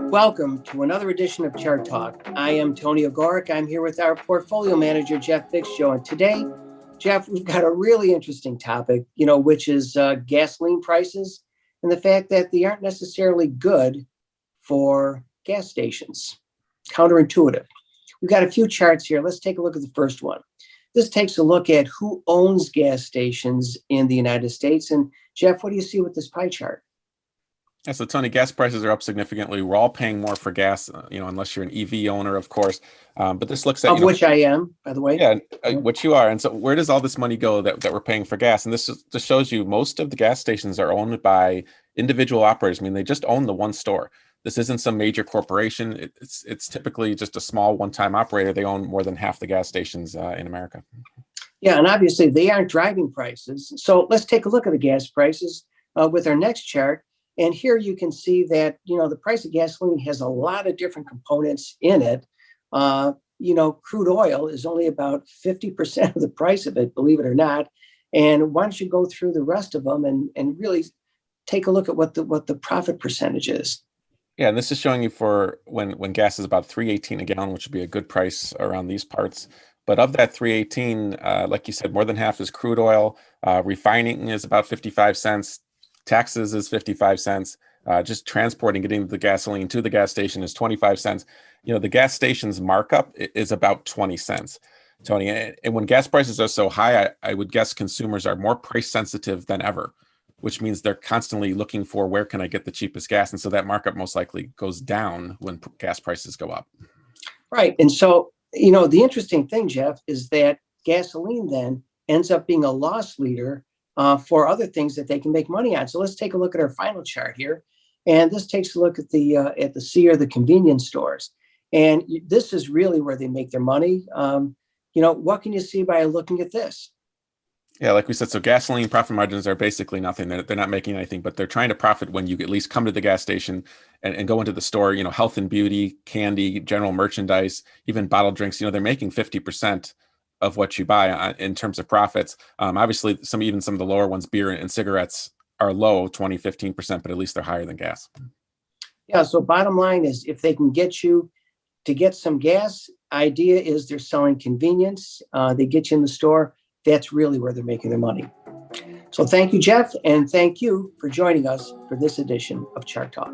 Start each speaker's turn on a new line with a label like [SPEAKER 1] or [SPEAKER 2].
[SPEAKER 1] Welcome to another edition of Chart Talk. I am Tony Ogorek. I'm here with our portfolio manager, Jeff Viksjo. And today, Jeff, we've got a really interesting topic, which is gasoline prices and the fact that they aren't necessarily good for gas stations. Counterintuitive. We've got a few charts here. Let's take a look at the first one. This takes a look at who owns gas stations in the United States. And Jeff, what do you see with this pie chart?
[SPEAKER 2] Yeah, so Tony, gas prices are up significantly. We're all paying more for gas, unless you're an EV owner, of course. But this looks at
[SPEAKER 1] which I am, by the way.
[SPEAKER 2] Yeah, which you are. And so, where does all this money go that we're paying for gas? And this just shows you most of the gas stations are owned by individual operators. I mean, they just own the one store. This isn't some major corporation. It's typically just a small one-time operator. They own more than half the gas stations in America.
[SPEAKER 1] Yeah, and obviously they aren't driving prices. So let's take a look at the gas prices with our next chart. And here you can see that, the price of gasoline has a lot of different components in it. Crude oil is only about 50% of the price of it, believe it or not. And why don't you go through the rest of them and really take a look at what the profit percentage is.
[SPEAKER 2] Yeah, and this is showing you for when gas is about $3.18 a gallon, which would be a good price around these parts. But of that $3.18, like you said, more than half is crude oil. Refining is about 55 cents. Taxes is 55 cents. Just transporting, getting the gasoline to the gas station is 25 cents. The gas station's markup is about 20 cents, Tony. And when gas prices are so high, I would guess consumers are more price sensitive than ever, which means they're constantly looking for where can I get the cheapest gas. And so that markup most likely goes down when gas prices go up.
[SPEAKER 1] Right. And so, the interesting thing, Jeff, is that gasoline then ends up being a loss leader for other things that they can make money on. So let's take a look at our final chart here. And this takes a look at the C, or the convenience stores. And this is really where they make their money. What can you see by looking at this?
[SPEAKER 2] Yeah, like we said, so gasoline profit margins are basically nothing. They're not making anything, but they're trying to profit when you at least come to the gas station and go into the store. Health and beauty, candy, general merchandise, even bottled drinks. They're making 50% of what you buy in terms of profits. Obviously, some of the lower ones, beer and cigarettes, are low, 20-15%, but at least they're higher than gas.
[SPEAKER 1] Yeah, so bottom line is, if they can get you to get some gas, idea is they're selling convenience. They get you in the store. That's really where they're making their money. So thank you, Jeff, and thank you for joining us for this edition of Chart Talk.